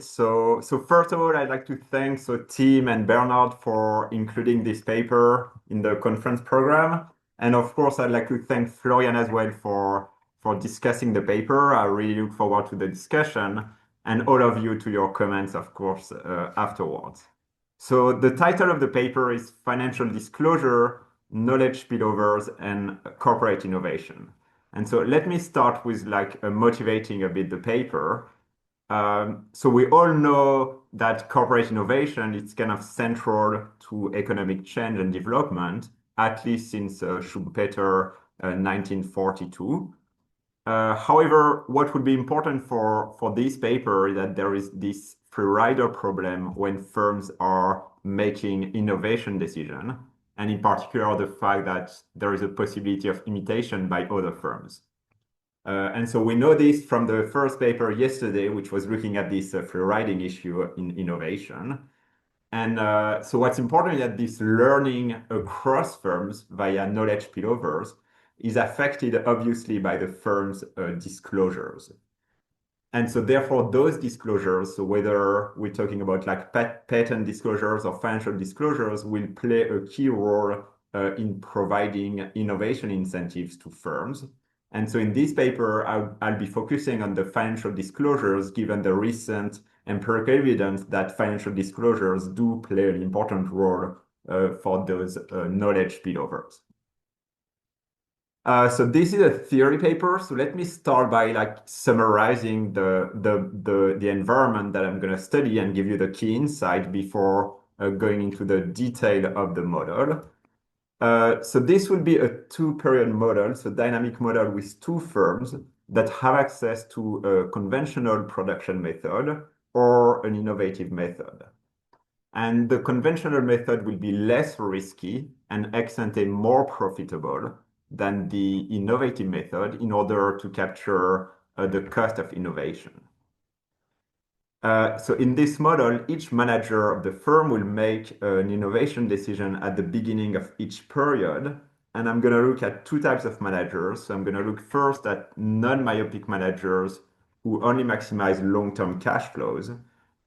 great. So first of all, I'd like to thank Tim and Bernard for including this paper in the conference program. And of course, I'd like to thank Florian as well for discussing the paper. I really look forward to the discussion and all of you to your comments, of course, afterwards. So the title of the paper is Financial Disclosure, Knowledge Spillovers, and Corporate Innovation. And so let me start with motivating a bit the paper. So we all know that corporate innovation is kind of central to economic change and development, at least since Schumpeter 1942. However, what would be important for this paper is that there is this free rider problem when firms are making innovation decisions, and in particular, the fact that there is a possibility of imitation by other firms. And so we know this from the first paper yesterday, which was looking at this free riding issue in innovation. And so what's important is that this learning across firms via knowledge spillovers is affected obviously by the firm's disclosures. And so therefore those disclosures, so whether we're talking about patent disclosures or financial disclosures, will play a key role in providing innovation incentives to firms. And so in this paper, I'll be focusing on the financial disclosures, given the recent empirical evidence that financial disclosures do play an important role for those knowledge spillovers. So this is a theory paper. So let me start by summarizing the environment that I'm going to study and give you the key insight before going into the detail of the model. So this will be a two-period model, so dynamic model with two firms that have access to a conventional production method or an innovative method. And the conventional method will be less risky and ex ante more profitable than the innovative method in order to capture the cost of innovation. So in this model, each manager of the firm will make an innovation decision at the beginning of each period. And I'm going to look at two types of managers. So I'm going to look first at non-myopic managers who only maximize long-term cash flows.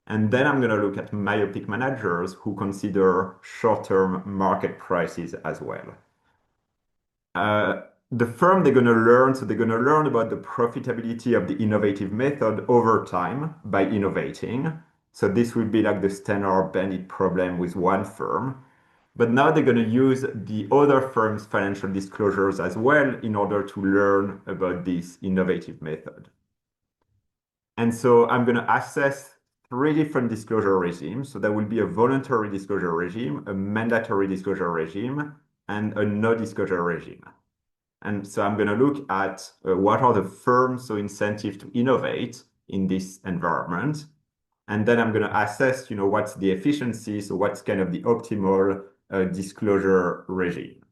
And then I'm going to look at myopic managers who consider short-term market prices as well. The firm they're going to learn, so they're going to learn about the profitability of the innovative method over time by innovating. So this will be like the standard bandit problem with one firm. But now they're going to use the other firm's financial disclosures as well in order to learn about this innovative method. And so I'm going to assess three different disclosure regimes. So there will be a voluntary disclosure regime, a mandatory disclosure regime, and a no disclosure regime. And so I'm going to look at what are the firms' incentives to innovate in this environment. And then I'm going to assess, what's the efficiency, so what's kind of the optimal disclosure regime.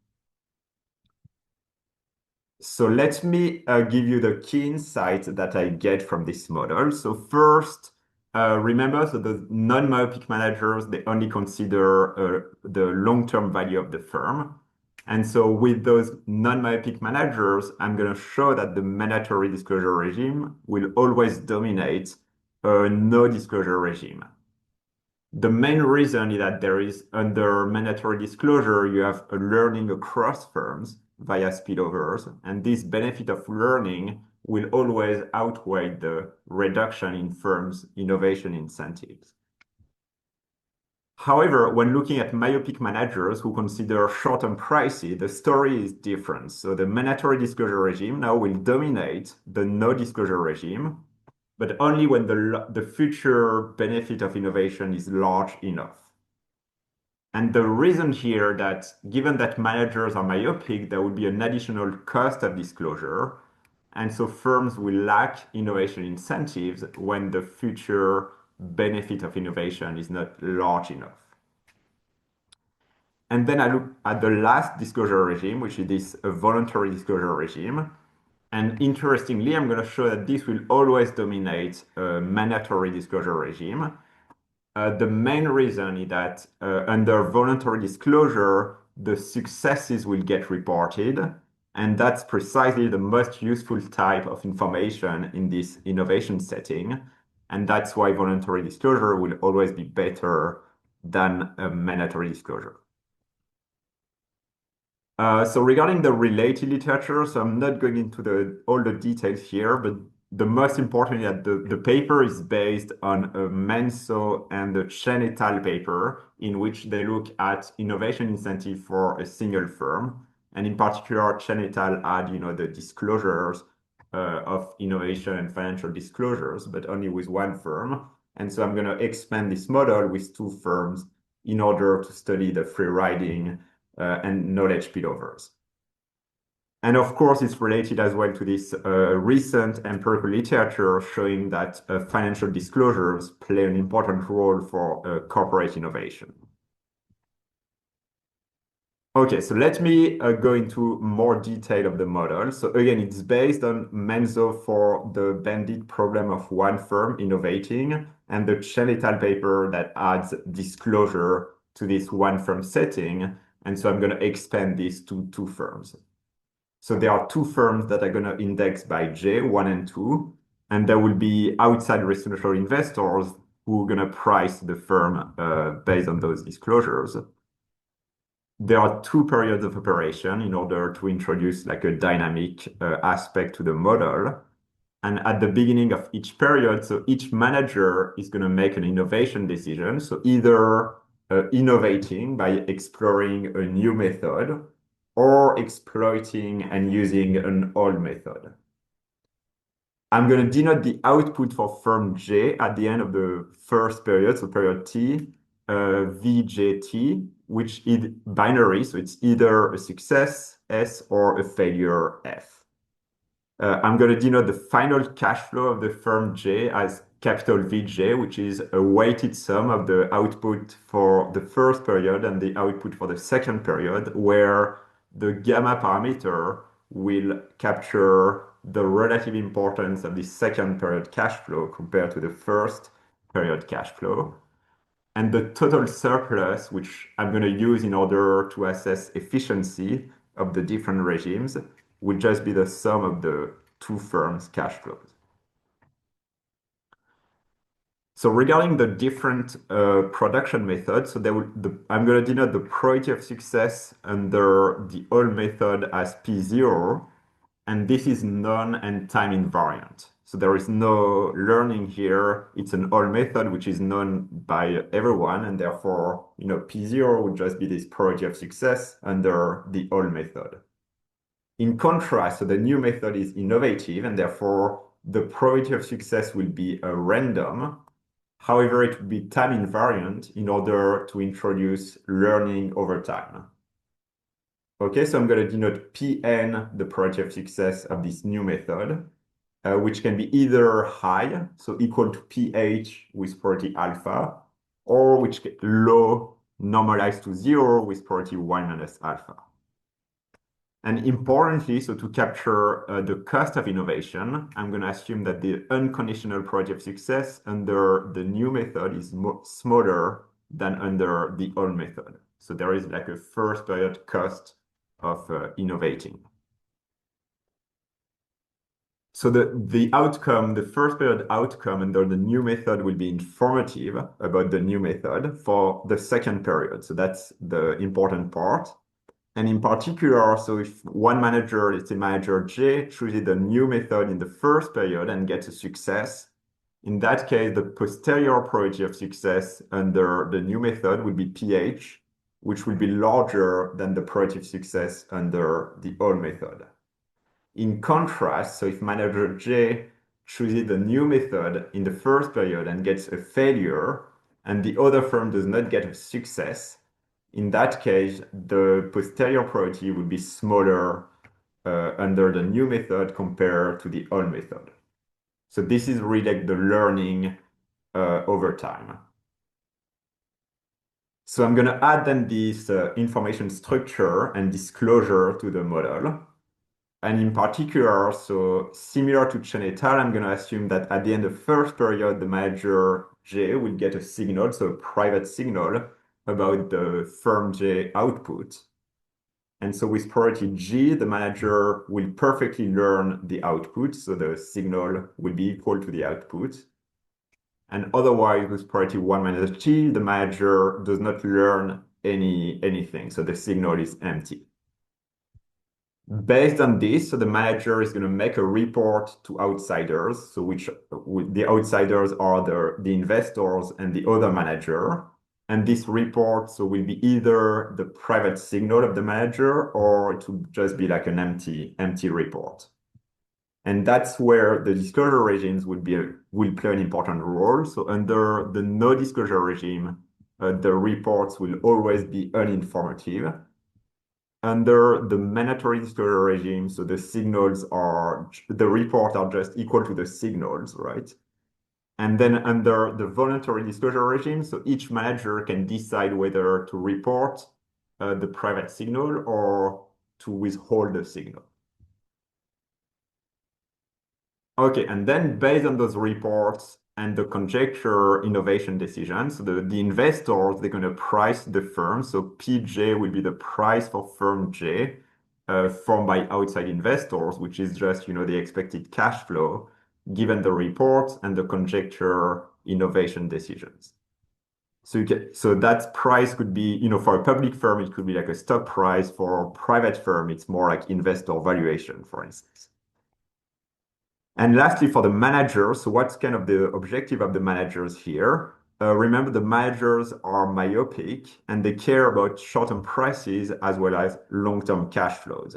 So let me give you the key insights that I get from this model. So first, remember, so the non-myopic managers, they only consider the long-term value of the firm. And so with those non-myopic managers, I'm going to show that the mandatory disclosure regime will always dominate a no disclosure regime. The main reason is that there is, under mandatory disclosure, you have a learning across firms via spillovers, and this benefit of learning will always outweigh the reduction in firms' innovation incentives. However, when looking at myopic managers who consider short-term prices, the story is different. So the mandatory disclosure regime now will dominate the no disclosure regime, but only when the future benefit of innovation is large enough. And the reason here that given that managers are myopic, there will be an additional cost of disclosure. And so firms will lack innovation incentives when the future benefit of innovation is not large enough. And then I look at the last disclosure regime, which is this voluntary disclosure regime. And interestingly, I'm going to show that this will always dominate a mandatory disclosure regime. The main reason is that under voluntary disclosure, the successes will get reported. And that's precisely the most useful type of information in this innovation setting. And that's why voluntary disclosure will always be better than a mandatory disclosure. So regarding the related literature, so I'm not going into all the details here, but the most important is that the paper is based on a Menso and a Chen et al. Paper in which they look at innovation incentive for a single firm. And in particular, Chen et al. Had, the disclosures of innovation and financial disclosures, but only with one firm. And so I'm going to expand this model with two firms in order to study the free riding and knowledge spillovers. And of course, it's related as well to this recent empirical literature showing that financial disclosures play an important role for corporate innovation. Okay, so let me go into more detail of the model. So again, it's based on Menzo for the bandit problem of one firm innovating and the Chen et al. Paper that adds disclosure to this one firm setting. And so I'm going to expand this to two firms. So there are two firms that are going to index by J, 1 and 2, and there will be outside residential investors who are going to price the firm based on those disclosures. There are two periods of operation in order to introduce like a dynamic aspect to the model. And at the beginning of each period, so each manager is going to make an innovation decision. So either innovating by exploring a new method or exploiting and using an old method. I'm going to denote the output for firm J at the end of the first period, so period T, VJT, which is binary, so it's either a success, S, or a failure, F. I'm going to denote the final cash flow of the firm J as capital VJ, which is a weighted sum of the output for the first period and the output for the second period, where the gamma parameter will capture the relative importance of the second period cash flow compared to the first period cash flow. And the total surplus, which I'm going to use in order to assess efficiency of the different regimes, would just be the sum of the two firms' cash flows. So regarding the different production methods, so I'm going to denote the probability of success under the old method as P0, and this is non and time invariant. So there is no learning here. It's an old method which is known by everyone, and therefore, P0 would just be this probability of success under the old method. In contrast, so the new method is innovative, and therefore the probability of success will be a random. However, it will be time invariant in order to introduce learning over time. Okay, so I'm going to denote Pn, the probability of success of this new method, which can be either high, so equal to pH with probability alpha, or which low, normalized to 0 with probability 1 minus alpha. And importantly, so to capture the cost of innovation, I'm going to assume that the unconditional probability of success under the new method is smaller than under the old method. So there is like a first period cost of innovating. So the outcome, the first period outcome under the new method will be informative about the new method for the second period. So that's the important part. And in particular, so if one manager, let's say manager J, chooses the new method in the first period and gets a success, in that case, the posterior probability of success under the new method will be pH, which will be larger than the probability of success under the old method. In contrast, so if manager J chooses the new method in the first period and gets a failure, and the other firm does not get a success, in that case, the posterior probability would be smaller under the new method compared to the old method. So this is really like the learning over time. So I'm going to add then this information structure and disclosure to the model. And in particular, so similar to Chen et al., I'm going to assume that at the end of the first period, the manager J will get a signal, so a private signal about the firm J output. And so with priority G, the manager will perfectly learn the output. So the signal will be equal to the output. And otherwise, with priority 1 minus t, the manager does not learn anything. So the signal is empty. Based on this, so the manager is going to make a report to outsiders, so which the outsiders are the investors and the other manager. And this report so will be either the private signal of the manager or it will just be like an empty report. And that's where the disclosure regimes will play an important role. So under the no disclosure regime, the reports will always be uninformative. Under the mandatory disclosure regime, so the reports are just equal to the signals, right? And then under the voluntary disclosure regime, so each manager can decide whether to report the private signal or to withhold the signal. Okay, and then based on those reports and the conjecture innovation decisions, so the investors, they're going to price the firm. So PJ will be the price for firm J, formed by outside investors, which is just, the expected cash flow given the reports and the conjecture innovation decisions. So that price could be, for a public firm, it could be like a stock price. For a private firm, it's more like investor valuation, for instance. And lastly, for the managers, so what's kind of the objective of the managers here? Remember, the managers are myopic and they care about short-term prices as well as long-term cash flows.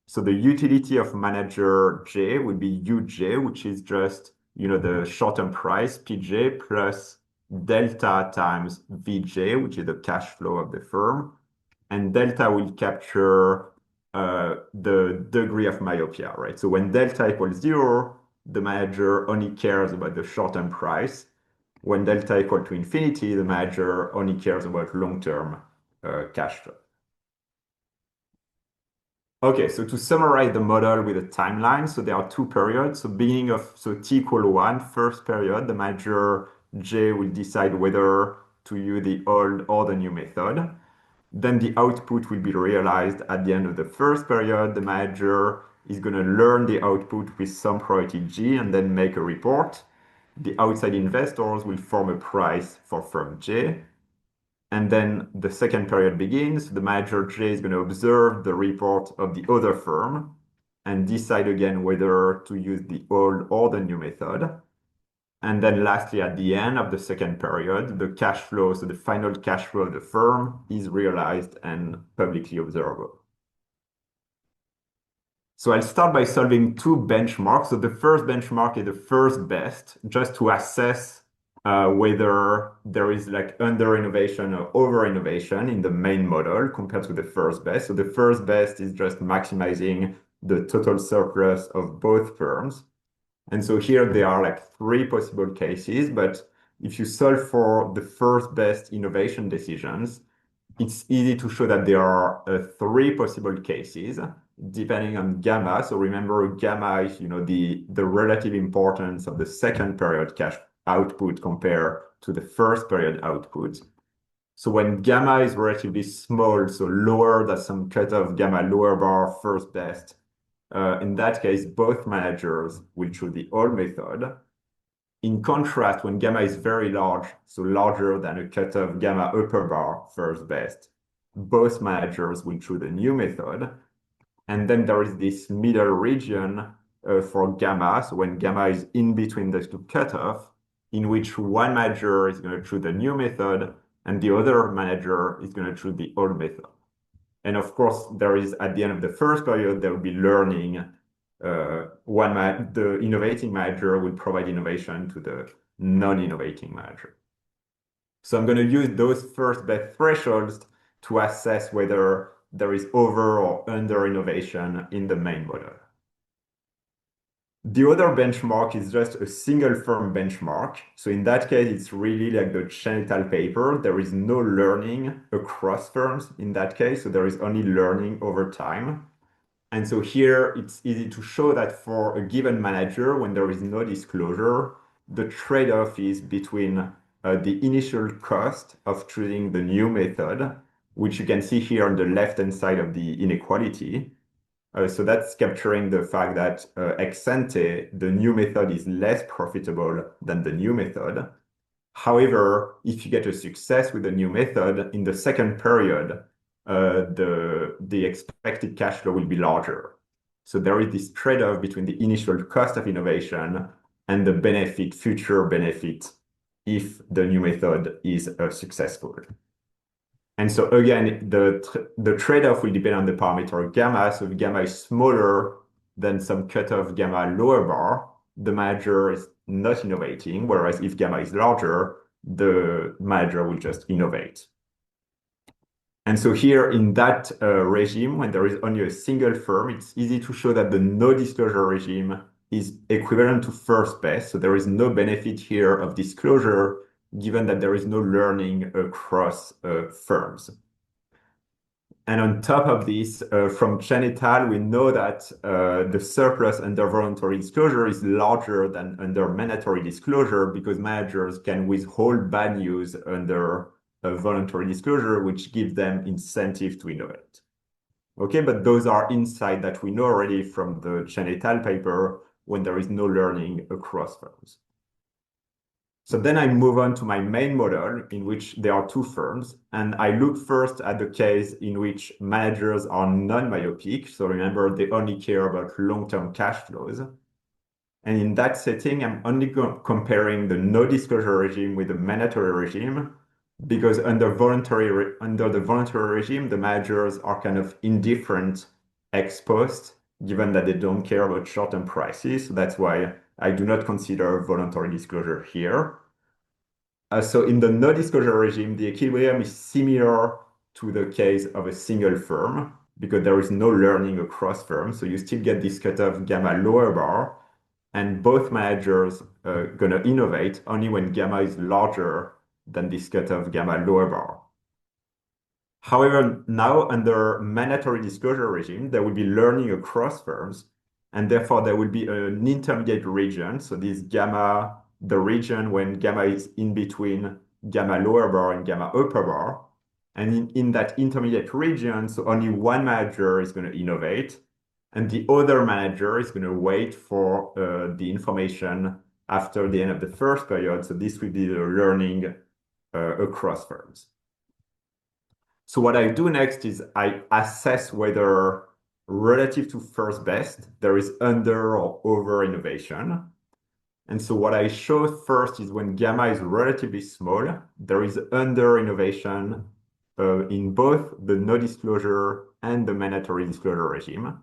So the utility of manager J would be UJ, which is just, the short-term price, PJ, plus delta times VJ, which is the cash flow of the firm. And delta will capture the degree of myopia, right? So when delta equals 0, the manager only cares about the short-term price. When delta equal to infinity, the manager only cares about long-term cash flow. Okay, so to summarize the model with a timeline, so there are two periods. So t equal 1, first period, the manager J will decide whether to use the old or the new method. Then the output will be realized at the end of the first period. The manager is going to learn the output with some priority G and then make a report. The outside investors will form a price for firm J. And then the second period begins. The manager J is going to observe the report of the other firm and decide again whether to use the old or the new method. And then lastly, at the end of the second period, the cash flow, so the final cash flow of the firm is realized and publicly observable. So I'll start by solving two benchmarks. So the first benchmark is the first best, just to assess whether there is like under innovation or over innovation in the main model compared to the first best. So the first best is just maximizing the total surplus of both firms. And so here there are like three possible cases, but if you solve for the first best innovation decisions, it's easy to show that there are three possible cases depending on gamma. So remember, gamma is the relative importance of the second period cash output compared to the first period output. So when gamma is relatively small, so lower than some cutoff gamma lower bar first best, in that case, both managers will choose the old method. In contrast, when gamma is very large, so larger than a cutoff gamma upper bar first best, both managers will choose the new method. And then there is this middle region for gamma, so when gamma is in between those two cutoff, in which one manager is going to choose the new method and the other manager is going to choose the old method. And of course, there is at the end of the first period, there will be learning. The innovating manager will provide innovation to the non-innovating manager. So I'm going to use those first best thresholds to assess whether there is over or under innovation in the main model. The other benchmark is just a single firm benchmark. So in that case, it's really like the Chen et al. Paper. There is no learning across firms in that case. So there is only learning over time. And so here it's easy to show that for a given manager, when there is no disclosure, the trade-off is between the initial cost of choosing the new method, which you can see here on the left-hand side of the inequality, So that's capturing the fact that ex ante, the new method is less profitable than the new method. However, if you get a success with the new method, in the second period, the expected cash flow will be larger. So there is this trade-off between the initial cost of innovation and the benefit, future benefit, if the new method is successful. And so again, the trade-off will depend on the parameter gamma. So if gamma is smaller than some cutoff gamma lower bar, the manager is not innovating, whereas if gamma is larger, the manager will just innovate. And so here in that regime, when there is only a single firm, it's easy to show that the no disclosure regime is equivalent to first best. So there is no benefit here of disclosure, given that there is no learning across firms. And on top of this, from Chen et al., we know that the surplus under voluntary disclosure is larger than under mandatory disclosure because managers can withhold bad news under voluntary disclosure, which gives them incentive to innovate. Okay, but those are insights that we know already from the Chen et al. Paper when there is no learning across firms. So then I move on to my main model in which there are two firms. And I look first at the case in which managers are non-myopic. So remember, they only care about long-term cash flows. And in that setting, I'm only comparing the no disclosure regime with the mandatory regime because under the voluntary regime, the managers are kind of indifferent ex post, given that they don't care about short-term prices. So that's why I do not consider voluntary disclosure here. So in the no disclosure regime, the equilibrium is similar to the case of a single firm because there is no learning across firms. So you still get this cutoff gamma lower bar, and both managers are going to innovate only when gamma is larger than this cutoff gamma lower bar. However, now under mandatory disclosure regime, there will be learning across firms, and therefore there will be an intermediate region. So this gamma, the region when gamma is in between gamma lower bar and gamma upper bar. And in that intermediate region, so only one manager is going to innovate, and the other manager is going to wait for the information after the end of the first period. So this will be the learning across firms. So what I do next is I assess whether relative to first best, there is under or over innovation. And so what I show first is when gamma is relatively small, there is under innovation in both the no disclosure and the mandatory disclosure regime.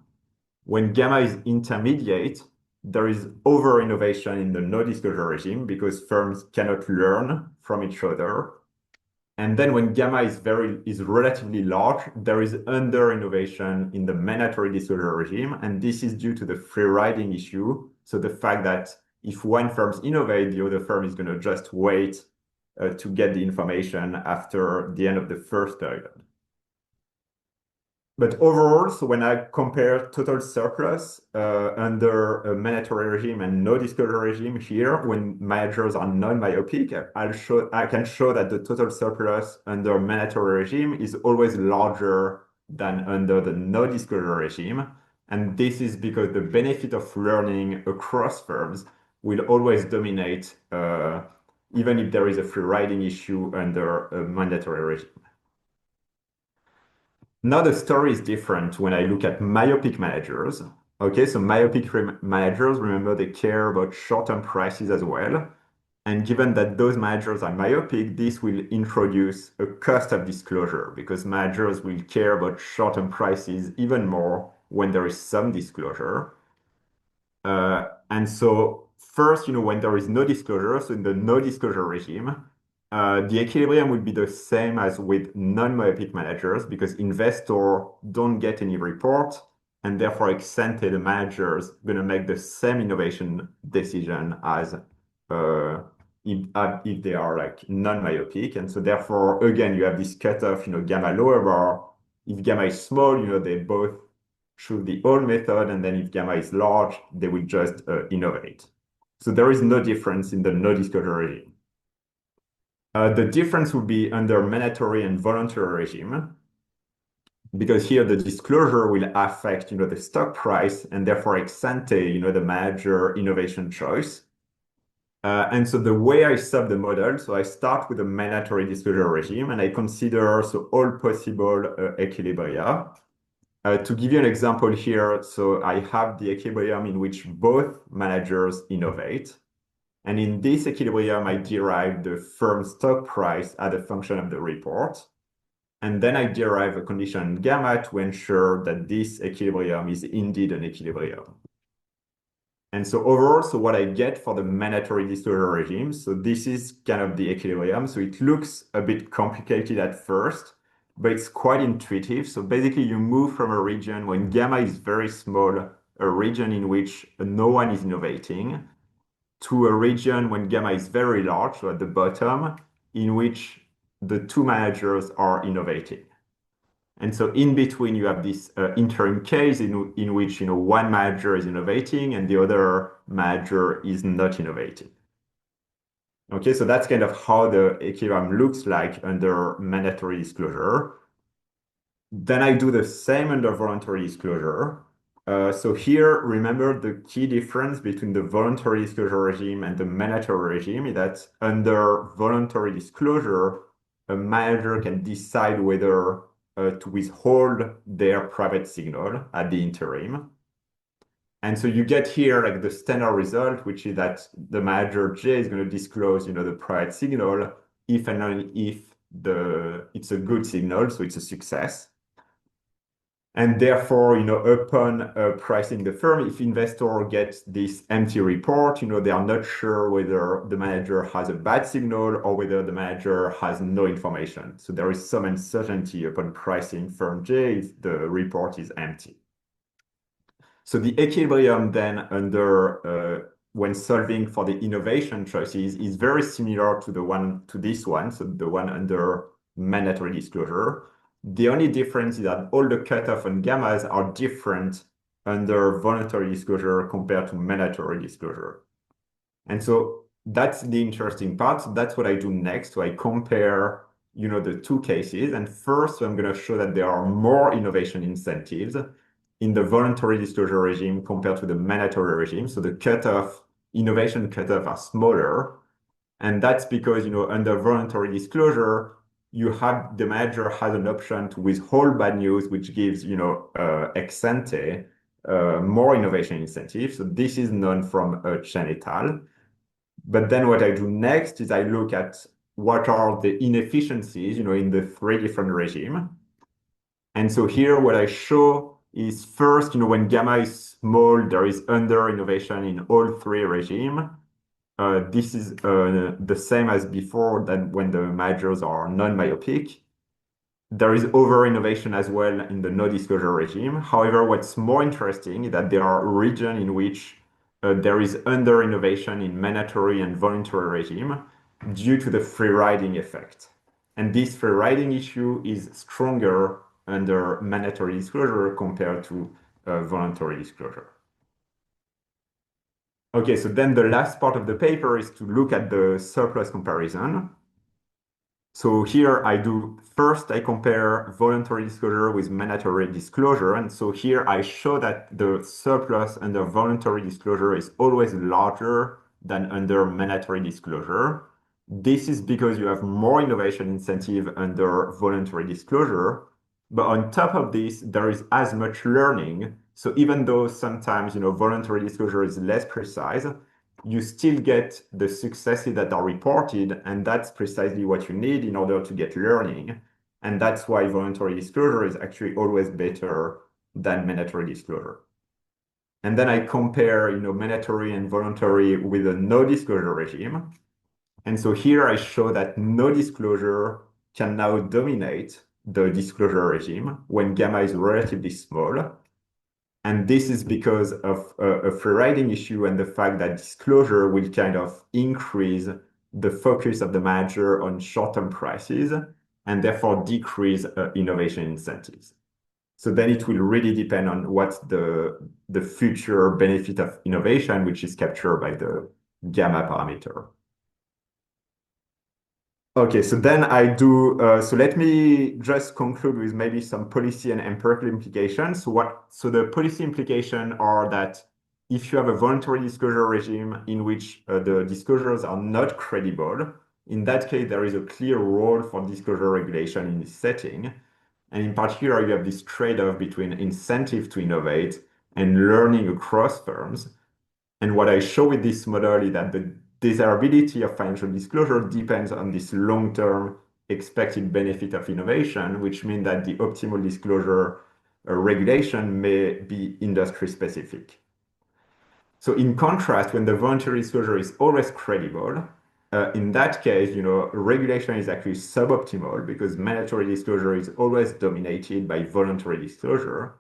When gamma is intermediate, there is over innovation in the no disclosure regime because firms cannot learn from each other. And then when gamma is relatively large, there is under innovation in the mandatory disclosure regime. And this is due to the free riding issue. So the fact that if one firm innovates, the other firm is going to just wait to get the information after the end of the first period. But overall, so when I compare total surplus under a mandatory regime and no disclosure regime here, when managers are non-myopic, I can show that the total surplus under mandatory regime is always larger than under the no disclosure regime. And this is because the benefit of learning across firms will always dominate, even if there is a free riding issue under a mandatory regime. Now the story is different when I look at myopic managers. Okay, so myopic managers, remember, they care about short-term prices as well. And given that those managers are myopic, this will introduce a cost of disclosure because managers will care about short-term prices even more when there is some disclosure. And so first, when there is no disclosure, so in the no disclosure regime, the equilibrium would be the same as with non-myopic managers because investors don't get any report, and therefore ex ante the managers going to make the same innovation decision as if they are like non-myopic. And so therefore, again, you have this cutoff, gamma lower bar. If gamma is small, they both choose the old method, and then if gamma is large, they will just innovate. So there is no difference in the no disclosure regime. The difference would be under mandatory and voluntary regime. because here the disclosure will affect, the stock price and therefore ex ante, the manager innovation choice. And so the way I sub the model, so I start with a mandatory disclosure regime and I consider so all possible equilibria. To give you an example here, so I have the equilibrium in which both managers innovate. And in this equilibrium, I derive the firm stock price as a function of the report. And then I derive a condition gamma to ensure that this equilibrium is indeed an equilibrium. And so overall, so what I get for the mandatory disclosure regime, so this is kind of the equilibrium. So it looks a bit complicated at first, but it's quite intuitive. So basically you move from a region when gamma is very small, a region in which no one is innovating, to a region when gamma is very large, so at the bottom, in which the two managers are innovating. And so in between, you have this interim case in which one manager is innovating and the other manager is not innovating. Okay, so that's kind of how the equilibrium looks like under mandatory disclosure. Then I do the same under voluntary disclosure. So here, remember the key difference between the voluntary disclosure regime and the mandatory regime is that under voluntary disclosure, a manager can decide whether to withhold their private signal at the interim. And so you get here like the standard result, which is that the manager J is going to disclose, the private signal if and only if it's a good signal, so it's a success. And therefore, upon pricing the firm, if investor gets this empty report, they are not sure whether the manager has a bad signal or whether the manager has no information. So there is some uncertainty upon pricing firm J if the report is empty. So the equilibrium then under when solving for the innovation choices is very similar to this one, so the one under mandatory disclosure. The only difference is that all the cutoff and gammas are different under voluntary disclosure compared to mandatory disclosure. And so that's the interesting part. So that's what I do next. So I compare, the two cases. And first, I'm going to show that there are more innovation incentives in the voluntary disclosure regime compared to the mandatory regime. So the innovation cutoff are smaller. And that's because, under voluntary disclosure, the manager has an option to withhold bad news, which gives, ex ante more innovation incentives. So this is known from Chen et al. But then what I do next is I look at what are the inefficiencies, in the three different regimes. And so here what I show is first, when gamma is small, there is under innovation in all three regimes. This is the same as before than when the managers are non-myopic. There is over-innovation as well in the no-disclosure regime. However, what's more interesting is that there are regions in which there is under-innovation in mandatory and voluntary regime due to the free riding effect. And this free riding issue is stronger under mandatory disclosure compared to voluntary disclosure. Okay, so then the last part of the paper is to look at the surplus comparison. So here I compare voluntary disclosure with mandatory disclosure. And so here I show that the surplus under voluntary disclosure is always larger than under mandatory disclosure. This is because you have more innovation incentive under voluntary disclosure. But on top of this, there is as much learning. So even though sometimes, voluntary disclosure is less precise, you still get the successes that are reported, and that's precisely what you need in order to get learning. And that's why voluntary disclosure is actually always better than mandatory disclosure. And then I compare, mandatory and voluntary with a no disclosure regime. And so here I show that no disclosure can now dominate the disclosure regime when gamma is relatively small. And this is because of a free riding issue and the fact that disclosure will kind of increase the focus of the manager on short-term prices and therefore decrease innovation incentives. So then it will really depend on what's the future benefit of innovation, which is captured by the gamma parameter. Okay, so then I do, so let me just conclude with maybe some policy and empirical implications. So the policy implication are that if you have a voluntary disclosure regime in which the disclosures are not credible, in that case, there is a clear role for disclosure regulation in this setting. And in particular, you have this trade-off between incentive to innovate and learning across firms. And what I show with this model is that the desirability of financial disclosure depends on this long-term expected benefit of innovation, which means that the optimal disclosure regulation may be industry specific. So in contrast, when the voluntary disclosure is always credible, in that case, regulation is actually suboptimal because mandatory disclosure is always dominated by voluntary disclosure.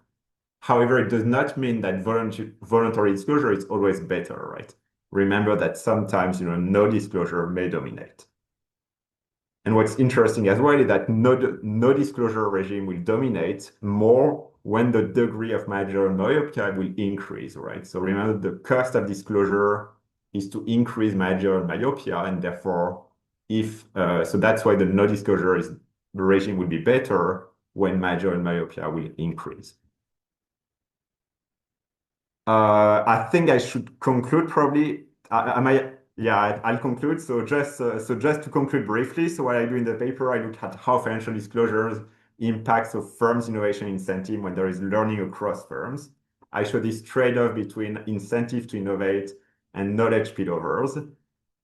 However, it does not mean that voluntary disclosure is always better, right? Remember that sometimes, no disclosure may dominate. And what's interesting as well is that no disclosure regime will dominate more when the degree of managerial myopia will increase, right? So remember, the cost of disclosure is to increase managerial myopia, and therefore, so that's why the no disclosure regime will be better when managerial myopia will increase. I think I should conclude probably. Yeah, I'll conclude. So just to conclude briefly, so what I do in the paper, I look at how financial disclosures impacts of firms' innovation incentive when there is learning across firms. I show this trade-off between incentive to innovate and knowledge spillovers.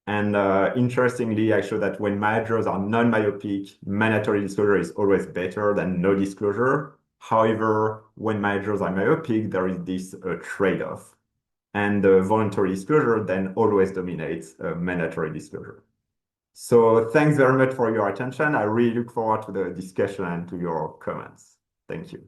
And interestingly, I show that when managers are non-myopic, mandatory disclosure is always better than no disclosure. However, when managers are myopic, there is this trade-off. And voluntary disclosure then always dominates mandatory disclosure. So thanks very much for your attention. I really look forward to the discussion and to your comments. Thank you.